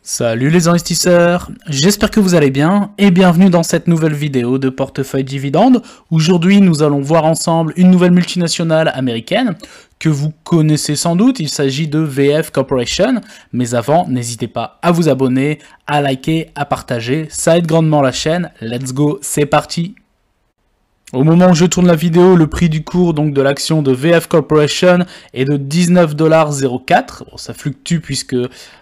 Salut les investisseurs, j'espère que vous allez bien et bienvenue dans cette nouvelle vidéo de Portefeuille Dividende. Aujourd'hui nous allons voir ensemble une nouvelle multinationale américaine que vous connaissez sans doute, il s'agit de VF Corporation. Mais avant, n'hésitez pas à vous abonner, à liker, à partager, ça aide grandement la chaîne. Let's go, c'est parti! Au moment où je tourne la vidéo, le prix du cours donc de l'action de VF Corporation est de 19,04 $. Bon, ça fluctue puisque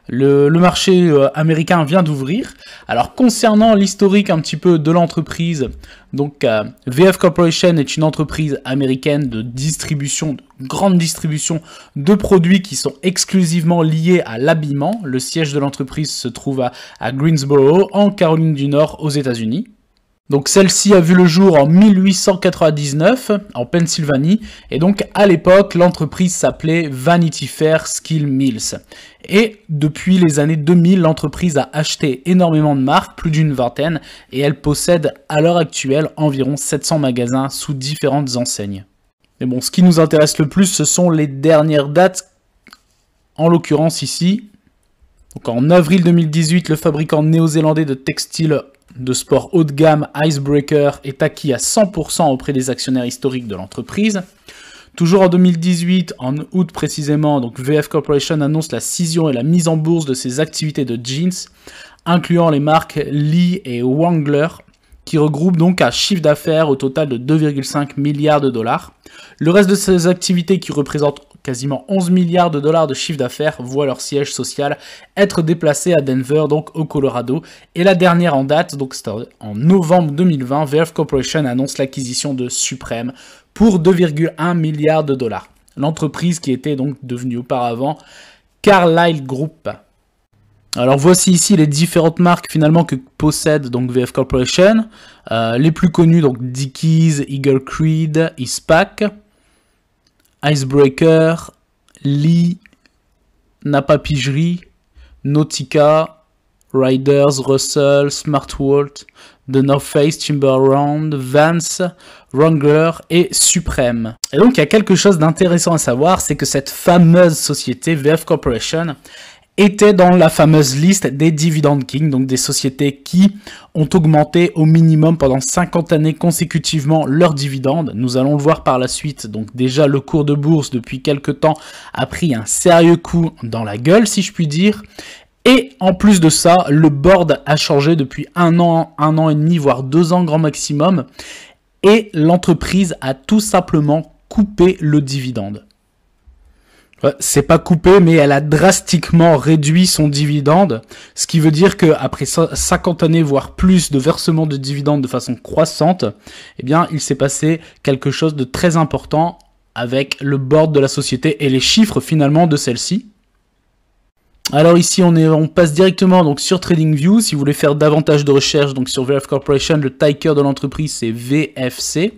le marché américain vient d'ouvrir. Alors concernant l'historique un petit peu de l'entreprise, donc VF Corporation est une entreprise américaine de distribution, de grande distribution de produits qui sont exclusivement liés à l'habillement. Le siège de l'entreprise se trouve à Greensboro, en Caroline du Nord, aux États-Unis. Donc celle-ci a vu le jour en 1899 en Pennsylvanie et donc à l'époque l'entreprise s'appelait Vanity Fair Steel Mills. Et depuis les années 2000, l'entreprise a acheté énormément de marques, plus d'une vingtaine, et elle possède à l'heure actuelle environ 700 magasins sous différentes enseignes. Mais bon, ce qui nous intéresse le plus, ce sont les dernières dates, en l'occurrence ici. Donc en avril 2018, le fabricant néo-zélandais de textiles de sport haut de gamme Icebreaker est acquis à 100% auprès des actionnaires historiques de l'entreprise. Toujours en 2018, en août précisément, donc VF Corporation annonce la scission et la mise en bourse de ses activités de jeans, incluant les marques Lee et Wrangler, qui regroupent donc un chiffre d'affaires au total de 2,5 milliards de dollars. Le reste de ces activités, qui représentent quasiment 11 milliards de dollars de chiffre d'affaires, voient leur siège social être déplacé à Denver, donc au Colorado. Et la dernière en date, donc c'était en novembre 2020, VF Corporation annonce l'acquisition de Supreme pour 2,1 milliards de dollars. L'entreprise qui était donc devenue auparavant Carlyle Group. Alors voici ici les différentes marques finalement que possède donc VF Corporation. Les plus connues, donc Dickies, Eagle Creed, Eastpak, Icebreaker, Lee, Napa Pigerie, Nautica, Riders, Russell, Smartwolt, The North Face, Timberland, Vans, Wrangler et Supreme. Et donc il y a quelque chose d'intéressant à savoir, c'est que cette fameuse société VF Corporation était dans la fameuse liste des Dividend Kings, donc des sociétés qui ont augmenté au minimum pendant 50 années consécutivement leurs dividendes. Nous allons le voir par la suite, donc déjà le cours de bourse depuis quelques temps a pris un sérieux coup dans la gueule si je puis dire. Et en plus de ça, le board a changé depuis un an et demi, voire 2 ans grand maximum. Et l'entreprise a tout simplement coupé le dividende. C'est pas coupé, mais elle a drastiquement réduit son dividende, ce qui veut dire qu'après 50 années, voire plus, de versement de dividendes de façon croissante, eh bien, il s'est passé quelque chose de très important avec le board de la société et les chiffres finalement de celle-ci. Alors ici, on passe directement donc sur TradingView. Si vous voulez faire davantage de recherches donc sur VF Corporation, le ticker de l'entreprise c'est VFC.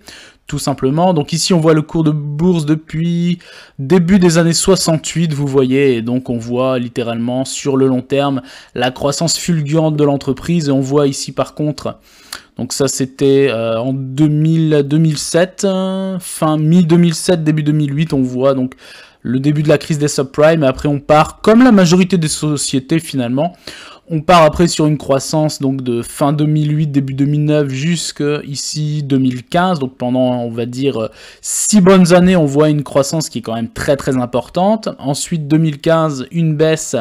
Tout simplement, donc ici on voit le cours de bourse depuis début des années 68, vous voyez, et donc on voit littéralement sur le long terme la croissance fulgurante de l'entreprise, et on voit ici par contre, donc ça c'était en 2007, fin mi-2007, début 2008, on voit donc le début de la crise des subprimes, et après on part, comme la majorité des sociétés finalement, on part après sur une croissance donc de fin 2008, début 2009 jusqu'ici 2015. Donc pendant, on va dire, 6 bonnes années, on voit une croissance qui est quand même très très importante. Ensuite 2015, une baisse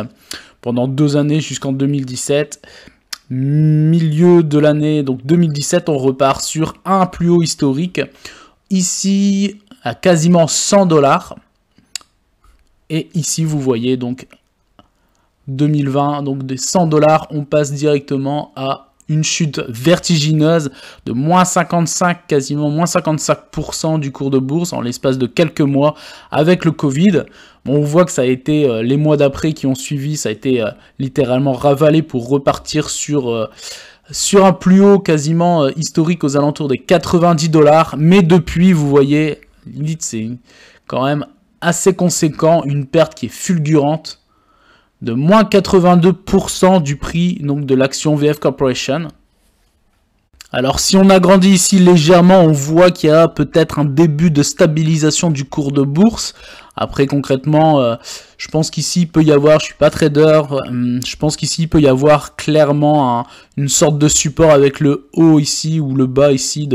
pendant 2 années jusqu'en 2017. Milieu de l'année, donc 2017, on repart sur un plus haut historique. Ici, à quasiment 100 $. Et ici, vous voyez donc 2020, donc des 100 $, on passe directement à une chute vertigineuse de moins 55, quasiment moins 55% du cours de bourse en l'espace de quelques mois avec le Covid. Bon, on voit que ça a été, les mois d'après qui ont suivi, ça a été littéralement ravalé pour repartir sur un plus haut quasiment historique aux alentours des 90 $. Mais depuis, vous voyez, limite c'est quand même assez conséquent, une perte qui est fulgurante, de moins 82% du prix donc, de l'action VF Corporation. Alors si on agrandit ici légèrement, on voit qu'il y a peut-être un début de stabilisation du cours de bourse. Après concrètement, je pense qu'ici il peut y avoir, je suis pas trader, je pense qu'ici il peut y avoir clairement une sorte de support avec le haut ici ou le bas ici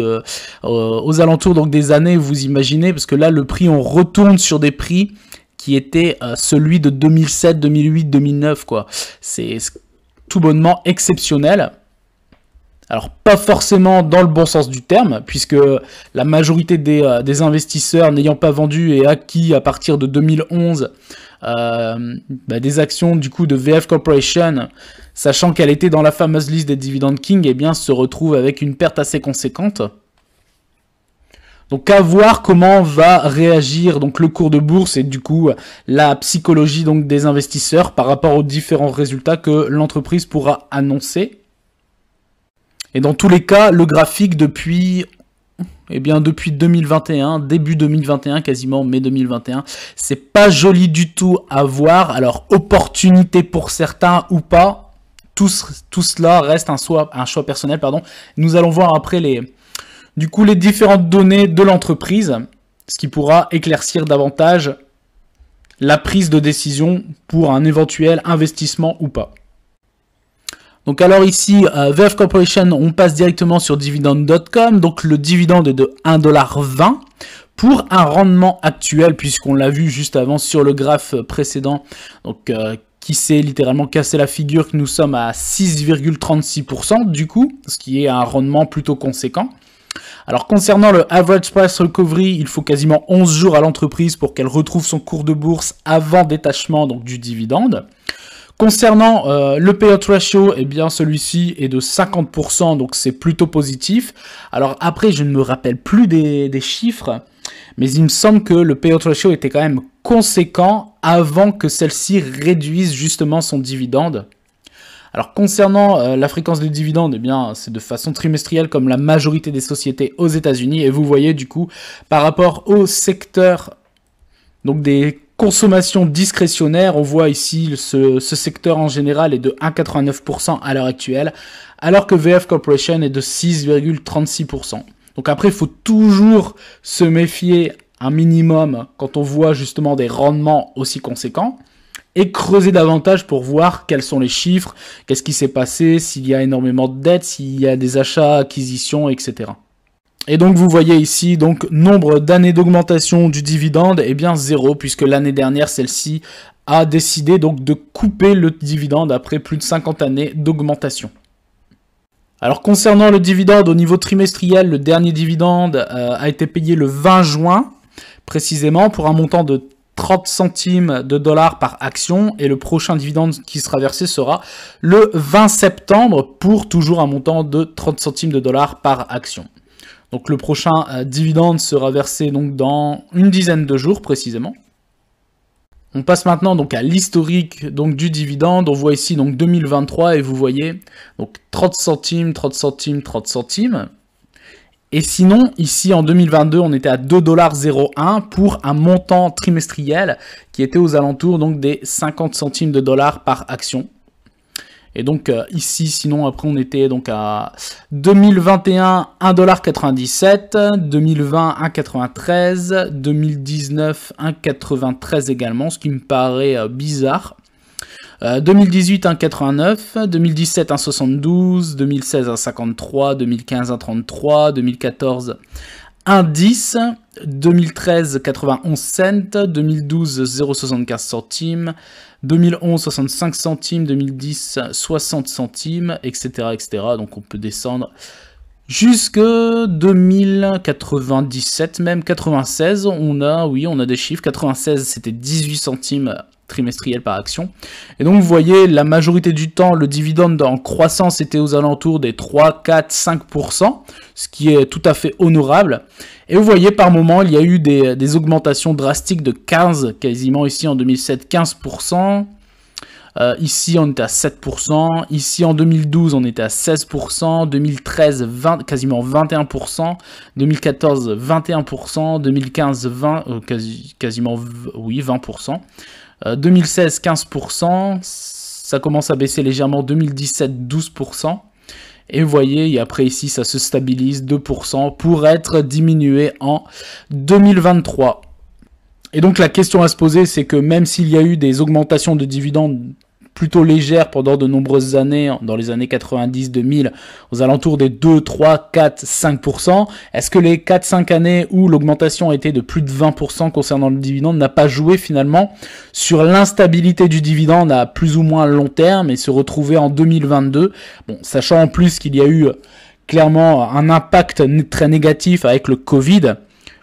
aux alentours donc des années, vous imaginez, parce que là le prix, on retourne sur des prix qui étaient celui de 2007, 2008, 2009 quoi. C'est tout bonnement exceptionnel. Alors pas forcément dans le bon sens du terme, puisque la majorité des investisseurs n'ayant pas vendu et acquis à partir de 2011 des actions du coup de VF Corporation, sachant qu'elle était dans la fameuse liste des Dividend King, eh bien se retrouve avec une perte assez conséquente. Donc à voir comment va réagir donc le cours de bourse et du coup la psychologie donc des investisseurs par rapport aux différents résultats que l'entreprise pourra annoncer. Et dans tous les cas, le graphique depuis 2021, début 2021, quasiment mai 2021, c'est pas joli du tout à voir. Alors, opportunité pour certains ou pas, tout cela reste un choix personnel, pardon. Nous allons voir après les différentes données de l'entreprise, ce qui pourra éclaircir davantage la prise de décision pour un éventuel investissement ou pas. Donc alors ici, VF Corporation, on passe directement sur dividende.com. Donc le dividende est de 1,20$ pour un rendement actuel, puisqu'on l'a vu juste avant sur le graphe précédent, donc qui s'est littéralement cassé la figure, que nous sommes à 6,36% du coup, ce qui est un rendement plutôt conséquent. Alors concernant le average price recovery, il faut quasiment 11 jours à l'entreprise pour qu'elle retrouve son cours de bourse avant détachement donc du dividende. Concernant le payout ratio, eh bien celui-ci est de 50%, donc c'est plutôt positif. Alors après, je ne me rappelle plus des chiffres, mais il me semble que le payout ratio était quand même conséquent avant que celle-ci réduise justement son dividende. Alors concernant la fréquence des dividendes, eh bien c'est de façon trimestrielle comme la majorité des sociétés aux États-Unis. Et vous voyez du coup par rapport au secteur donc des consommations discrétionnaires, on voit ici ce secteur en général est de 1,89% à l'heure actuelle, alors que VF Corporation est de 6,36%. Donc après, il faut toujours se méfier un minimum quand on voit justement des rendements aussi conséquents et creuser davantage pour voir quels sont les chiffres, qu'est-ce qui s'est passé, s'il y a énormément de dettes, s'il y a des achats, acquisitions, etc. Et donc vous voyez ici, donc nombre d'années d'augmentation du dividende, eh bien 0, puisque l'année dernière, celle-ci a décidé donc de couper le dividende après plus de 50 années d'augmentation. Alors concernant le dividende au niveau trimestriel, le dernier dividende a été payé le 20 juin, précisément pour un montant de 30 centimes de dollars par action, et le prochain dividende qui sera versé sera le 20 septembre pour toujours un montant de 30 centimes de dollars par action. Donc le prochain dividende sera versé donc dans une dizaine de jours précisément. On passe maintenant donc à l'historique donc du dividende. On voit ici donc 2023 et vous voyez donc 30 centimes, 30 centimes, 30 centimes. Et sinon ici en 2022 on était à 2,01$ pour un montant trimestriel qui était aux alentours donc des 50 centimes de dollars par action. Et donc ici, sinon après on était donc à 2021 1,97$, 2020 1,93$, 2019 1,93$ également, ce qui me paraît bizarre. 2018 1,89$, 2017 1,72$, 2016 1,53$, 2015 1,33$, 2014 1,10$, 2013 91 cents, 2012 0,75 centimes, 2011 65 centimes, 2010 60 centimes, etc., etc. Donc on peut descendre jusque 2097, même 96, on a des chiffres. 96 c'était 18 centimes trimestriel par action. Et donc vous voyez, la majorité du temps, le dividende en croissance était aux alentours des 3, 4, 5%, ce qui est tout à fait honorable. Et vous voyez, par moment, il y a eu des augmentations drastiques de 15, quasiment ici en 2007, 15%. Ici, on était à 7%. Ici, en 2012, on était à 16%. 2013, quasiment 21%. 2014, 21%. 2015, 20, quasiment, oui, 20%. 2016, 15%. Ça commence à baisser légèrement. 2017, 12%. Et vous voyez, et après ici, ça se stabilise 2% pour être diminué en 2023. Et donc la question à se poser, c'est que même s'il y a eu des augmentations de dividendes plutôt légères pendant de nombreuses années, dans les années 90-2000, aux alentours des 2, 3, 4, 5%, est-ce que les 4-5 années où l'augmentation a été de plus de 20% concernant le dividende n'a pas joué finalement sur l'instabilité du dividende à plus ou moins long terme et se retrouver en 2022, bon, sachant en plus qu'il y a eu clairement un impact très négatif avec le Covid,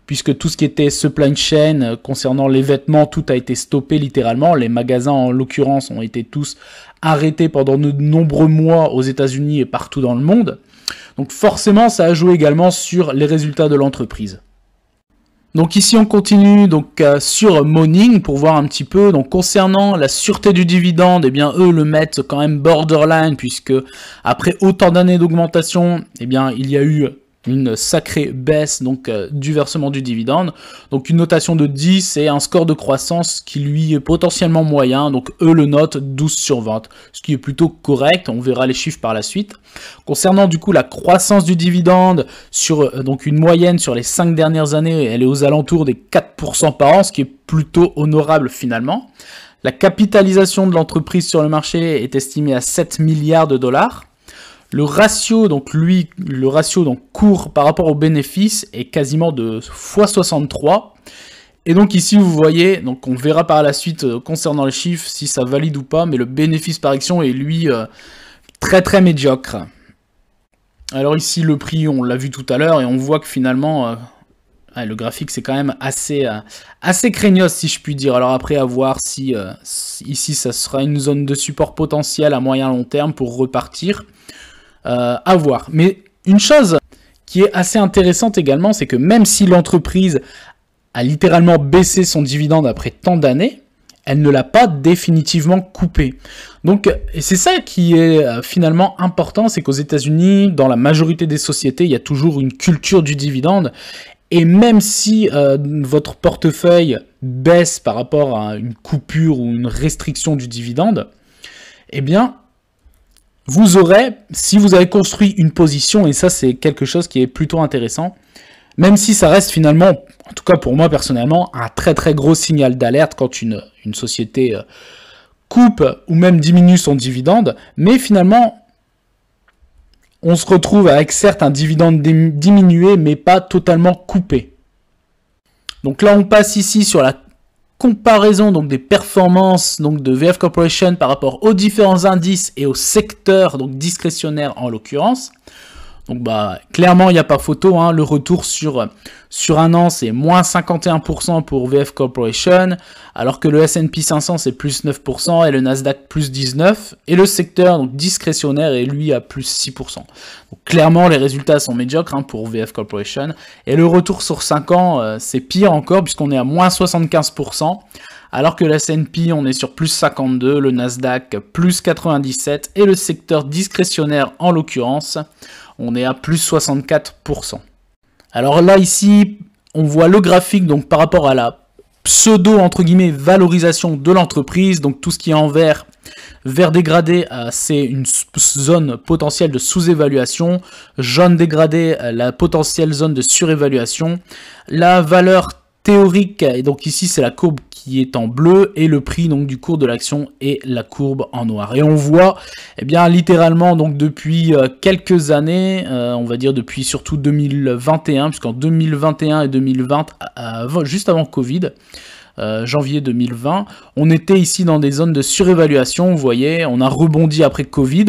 puisque tout ce qui était supply chain concernant les vêtements, tout a été stoppé littéralement. Les magasins, en l'occurrence, ont été tous arrêtés pendant de nombreux mois aux États-Unis et partout dans le monde. Donc forcément, ça a joué également sur les résultats de l'entreprise. Donc ici, on continue donc sur Morning pour voir un petit peu. Donc concernant la sûreté du dividende, eh bien eux le mettent quand même borderline, puisque après autant d'années d'augmentation, eh bien il y a eu une sacrée baisse donc du versement du dividende. Donc une notation de 10 et un score de croissance qui lui est potentiellement moyen. Donc eux le notent 12 sur 20, ce qui est plutôt correct. On verra les chiffres par la suite. Concernant du coup la croissance du dividende sur donc une moyenne sur les 5 dernières années, elle est aux alentours des 4% par an, ce qui est plutôt honorable finalement. La capitalisation de l'entreprise sur le marché est estimée à 7 milliards de dollars. Le ratio, donc cours par rapport au bénéfice est quasiment de x63. Et donc ici, vous voyez, donc on verra par la suite concernant les chiffres si ça valide ou pas, mais le bénéfice par action est lui très très médiocre. Alors ici, le prix, on l'a vu tout à l'heure, et on voit que finalement, le graphique c'est quand même assez craignos si je puis dire. Alors après, à voir si ici ça sera une zone de support potentiel à moyen long terme pour repartir. À voir. Mais une chose qui est assez intéressante également, c'est que même si l'entreprise a littéralement baissé son dividende après tant d'années, elle ne l'a pas définitivement coupé. Donc, et c'est ça qui est finalement important, c'est qu'aux États-Unis, dans la majorité des sociétés, il y a toujours une culture du dividende. Et même si votre portefeuille baisse par rapport à une coupure ou une restriction du dividende, eh bien, vous aurez, si vous avez construit une position, et ça c'est quelque chose qui est plutôt intéressant, même si ça reste finalement, en tout cas pour moi personnellement, un très très gros signal d'alerte quand une société coupe ou même diminue son dividende, mais finalement, on se retrouve avec certes un dividende diminué, mais pas totalement coupé. Donc là on passe ici sur la comparaison donc des performances donc de VF Corporation par rapport aux différents indices et aux secteurs donc discrétionnaires en l'occurrence. Donc bah clairement il n'y a pas photo, hein. Le retour sur un an c'est moins 51% pour VF Corporation, alors que le S&P 500 c'est plus 9% et le Nasdaq plus 19%, et le secteur donc discrétionnaire est lui à plus 6%. Donc clairement les résultats sont médiocres, hein, pour VF Corporation, et le retour sur 5 ans c'est pire encore puisqu'on est à moins 75%, alors que le S&P on est sur plus 52, le Nasdaq plus 97 et le secteur discrétionnaire en l'occurrence on est à plus 64%. Alors là, ici, on voit le graphique donc par rapport à la pseudo, entre guillemets, valorisation de l'entreprise. Donc tout ce qui est en vert dégradé, c'est une zone potentielle de sous-évaluation. Jaune dégradé, la potentielle zone de surévaluation. La valeur théorique, et donc ici c'est la courbe qui est en bleu, et le prix donc du cours de l'action est la courbe en noir. Et on voit, eh bien littéralement donc depuis quelques années, on va dire depuis surtout 2021, puisqu'en 2021 et 2020, juste avant Covid, janvier 2020, on était ici dans des zones de surévaluation. Vous voyez, on a rebondi après Covid,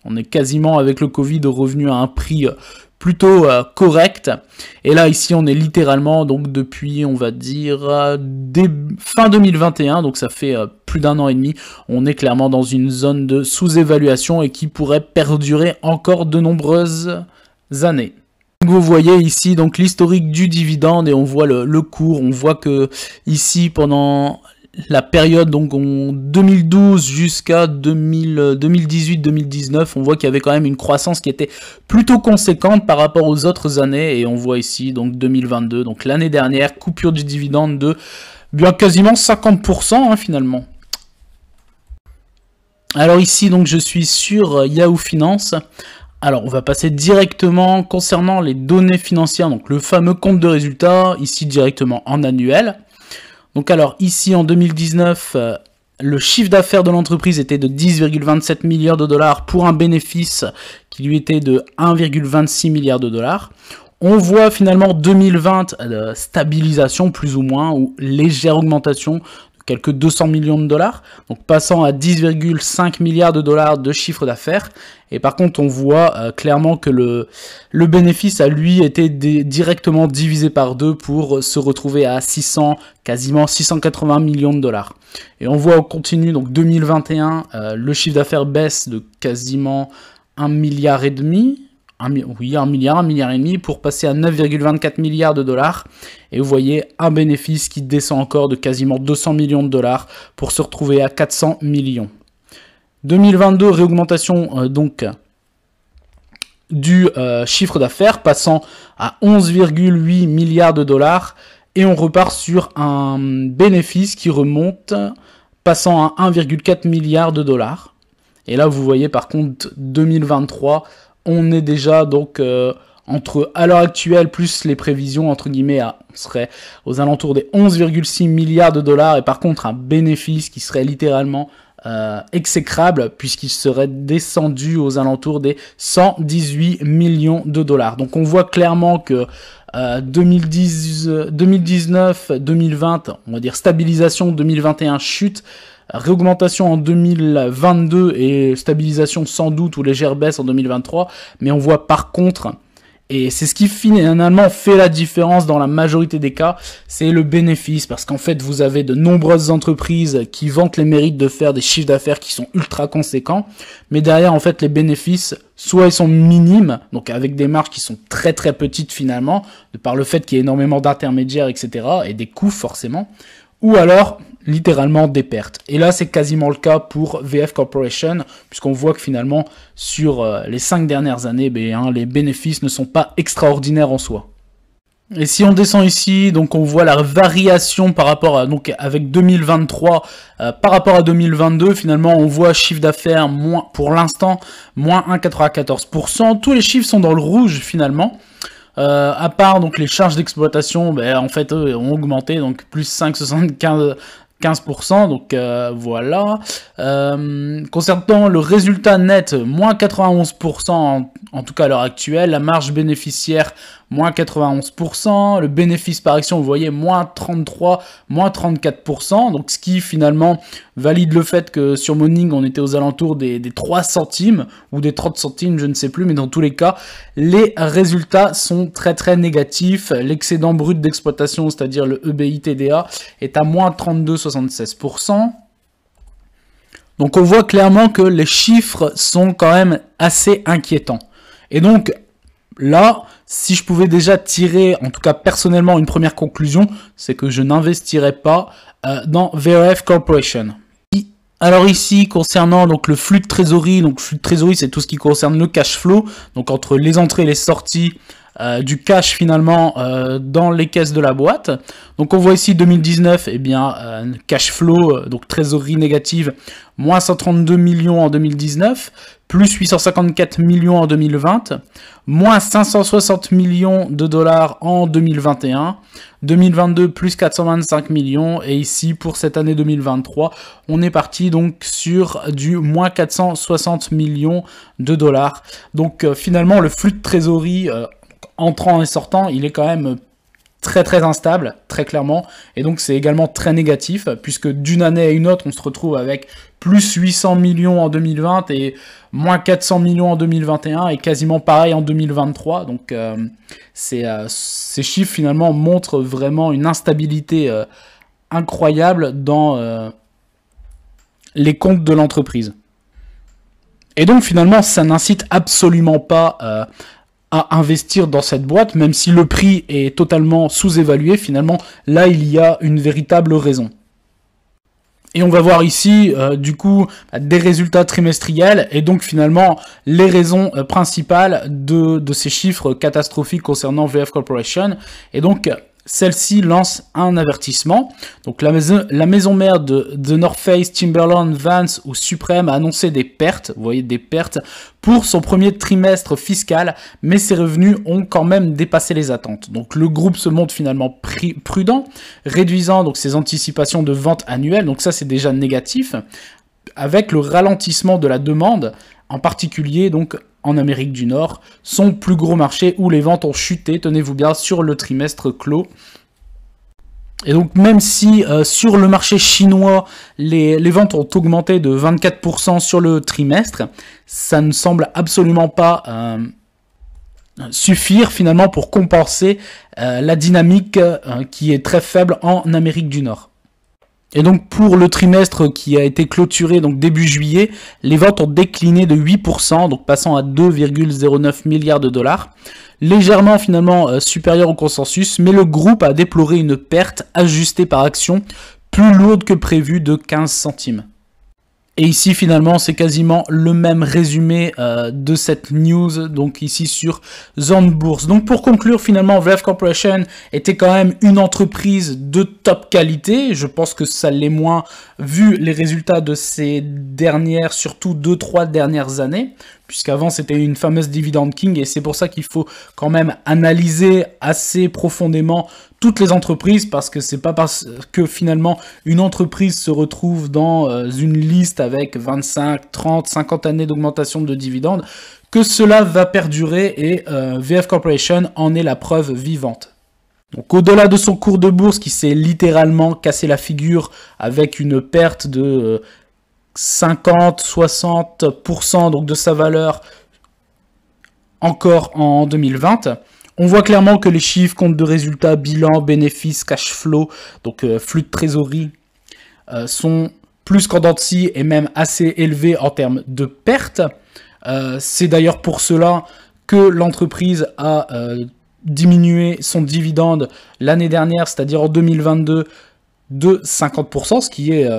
on est quasiment avec le Covid revenu à un prix plutôt correct, et là ici on est littéralement donc depuis on va dire fin 2021, donc ça fait plus d'un an et demi, on est clairement dans une zone de sous-évaluation et qui pourrait perdurer encore de nombreuses années. Vous voyez ici donc l'historique du dividende et on voit le cours, on voit que ici pendant la période donc en 2012 jusqu'à 2018-2019, on voit qu'il y avait quand même une croissance qui était plutôt conséquente par rapport aux autres années, et on voit ici donc 2022, donc l'année dernière, coupure du dividende de bien quasiment 50%, hein, finalement. Alors ici donc je suis sur Yahoo Finance. Alors, on va passer directement concernant les données financières, donc le fameux compte de résultat, ici directement en annuel. Donc alors, ici en 2019, le chiffre d'affaires de l'entreprise était de 10,27 milliards de dollars pour un bénéfice qui lui était de 1,26 milliard de dollars. On voit finalement 2020 stabilisation plus ou moins, ou légère augmentation de quelques 200 millions de dollars, donc passant à 10,5 milliards de dollars de chiffre d'affaires. Et par contre, on voit clairement que le bénéfice a lui été directement divisé par 2 pour se retrouver à quasiment 680 millions de dollars. Et on voit au continu, donc 2021, le chiffre d'affaires baisse de quasiment 1,5 milliard. 1 milliard et demi pour passer à 9,24 milliards de dollars. Et vous voyez un bénéfice qui descend encore de quasiment 200 millions de dollars pour se retrouver à 400 millions. 2022, réaugmentation donc du chiffre d'affaires passant à 11,8 milliards de dollars. Et on repart sur un bénéfice qui remonte passant à 1,4 milliard de dollars. Et là, vous voyez par contre 2023, on est déjà donc entre à l'heure actuelle plus les prévisions entre guillemets, on serait aux alentours des 11,6 milliards de dollars et par contre un bénéfice qui serait littéralement exécrable puisqu'il serait descendu aux alentours des 118 millions de dollars. Donc on voit clairement que 2019, 2020, on va dire stabilisation, 2021 chute, réaugmentation en 2022 et stabilisation sans doute ou légère baisse en 2023, mais on voit par contre, et c'est ce qui finalement fait la différence dans la majorité des cas, c'est le bénéfice, parce qu'en fait vous avez de nombreuses entreprises qui vantent les mérites de faire des chiffres d'affaires qui sont ultra conséquents, mais derrière en fait les bénéfices, soit ils sont minimes, donc avec des marges qui sont très très petites finalement, de par le fait qu'il y ait énormément d'intermédiaires, etc., et des coûts forcément, ou alors littéralement des pertes. Et là, c'est quasiment le cas pour VF Corporation, puisqu'on voit que finalement, sur les 5 dernières années, les bénéfices ne sont pas extraordinaires en soi. Et si on descend ici, donc on voit la variation par rapport à, donc avec 2023, par rapport à 2022, finalement, on voit chiffre d'affaires moins, pour l'instant, moins 1,94%. Tous les chiffres sont dans le rouge finalement. À part donc les charges d'exploitation, en fait ont augmenté, donc plus 5,75%, donc voilà. Concernant le résultat net, moins 91% en tout cas à l'heure actuelle, la marge bénéficiaire moins 91%, le bénéfice par action, vous voyez, moins 33, moins 34%, donc ce qui finalement valide le fait que sur Morning, on était aux alentours des 3 centimes, ou des 30 centimes, je ne sais plus, mais dans tous les cas, les résultats sont très très négatifs. L'excédent brut d'exploitation, c'est-à-dire le EBITDA, est à moins 32,76%. Donc on voit clairement que les chiffres sont quand même assez inquiétants. Et donc, là, si je pouvais déjà tirer, en tout cas personnellement, une première conclusion, c'est que je n'investirais pas dans VF Corporation. Alors ici, concernant donc le flux de trésorerie, donc flux de trésorerie, c'est tout ce qui concerne le cash flow, donc entre les entrées et les sorties, du cash finalement dans les caisses de la boîte. Donc on voit ici 2019, cash flow, donc trésorerie négative, moins 132 millions en 2019, plus 854 millions en 2020, moins 560 millions de dollars en 2021, 2022 plus 425 millions, et ici pour cette année 2023, on est parti donc sur du moins 460 millions de dollars. Donc finalement le flux de trésorerie entrant et sortant, il est quand même très très instable, très clairement, et donc c'est également très négatif, puisque d'une année à une autre, on se retrouve avec plus 800 millions en 2020 et moins 400 millions en 2021, et quasiment pareil en 2023, donc ces chiffres finalement montrent vraiment une instabilité incroyable dans les comptes de l'entreprise. Et donc finalement, ça n'incite absolument pas à investir dans cette boîte, même si le prix est totalement sous-évalué, finalement, là, il y a une véritable raison. Et on va voir ici, du coup, des résultats trimestriels, et donc finalement, les raisons principales de ces chiffres catastrophiques concernant VF Corporation. Et donc, celle-ci lance un avertissement. Donc la maison mère de The North Face, Timberland, Vans ou Supreme a annoncé des pertes, vous voyez des pertes, pour son premier trimestre fiscal, mais ses revenus ont quand même dépassé les attentes. Donc le groupe se montre finalement prudent, réduisant donc ses anticipations de ventes annuelles, donc ça c'est déjà négatif, avec le ralentissement de la demande, en particulier donc en Amérique du Nord, son plus gros marché où les ventes ont chuté, tenez-vous bien, sur le trimestre clos. Et donc même si sur le marché chinois, les ventes ont augmenté de 24% sur le trimestre, ça ne semble absolument pas suffire finalement pour compenser la dynamique qui est très faible en Amérique du Nord. Et donc pour le trimestre qui a été clôturé donc début juillet, les ventes ont décliné de 8%, donc passant à 2,09 milliards de dollars, légèrement finalement supérieur au consensus, mais le groupe a déploré une perte ajustée par action plus lourde que prévu de 15 centimes. Et ici finalement c'est quasiment le même résumé de cette news, donc ici sur Zone Bourse. Donc pour conclure finalement, VF Corporation était quand même une entreprise de top qualité, je pense que ça l'est moins vu les résultats de ces dernières, surtout 2-3 dernières années, puisqu'avant c'était une fameuse dividend king, et c'est pour ça qu'il faut quand même analyser assez profondément toutes les entreprises, parce que c'est pas parce que finalement une entreprise se retrouve dans une liste avec 25, 30, 50 années d'augmentation de dividendes que cela va perdurer, et VF Corporation en est la preuve vivante. Donc au-delà de son cours de bourse qui s'est littéralement cassé la figure avec une perte de 50-60% donc de sa valeur encore en 2020, on voit clairement que les chiffres, compte de résultats, bilan, bénéfices, cash flow, donc flux de trésorerie, sont plus qu'en dents de scie et même assez élevés en termes de pertes. C'est d'ailleurs pour cela que l'entreprise a diminué son dividende l'année dernière, c'est-à-dire en 2022, de 50%, ce qui est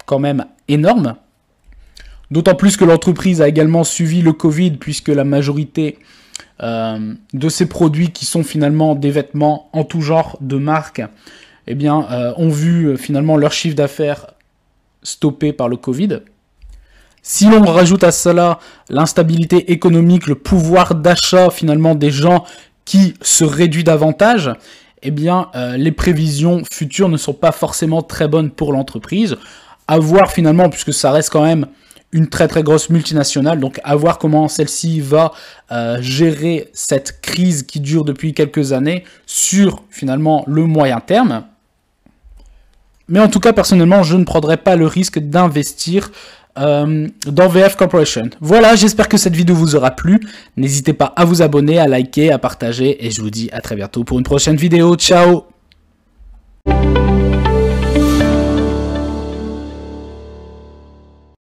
quand même énorme. D'autant plus que l'entreprise a également suivi le Covid, puisque la majorité de ces produits qui sont finalement des vêtements en tout genre de marque, eh bien, ont vu finalement leur chiffre d'affaires stoppé par le Covid. Si l'on rajoute à cela l'instabilité économique, le pouvoir d'achat finalement des gens qui se réduit davantage, eh bien, les prévisions futures ne sont pas forcément très bonnes pour l'entreprise. À voir finalement, puisque ça reste quand même une très très grosse multinationale, donc à voir comment celle-ci va gérer cette crise qui dure depuis quelques années sur finalement le moyen terme. Mais en tout cas, personnellement, je ne prendrai pas le risque d'investir dans VF Corporation. Voilà, j'espère que cette vidéo vous aura plu. N'hésitez pas à vous abonner, à liker, à partager, et je vous dis à très bientôt pour une prochaine vidéo. Ciao!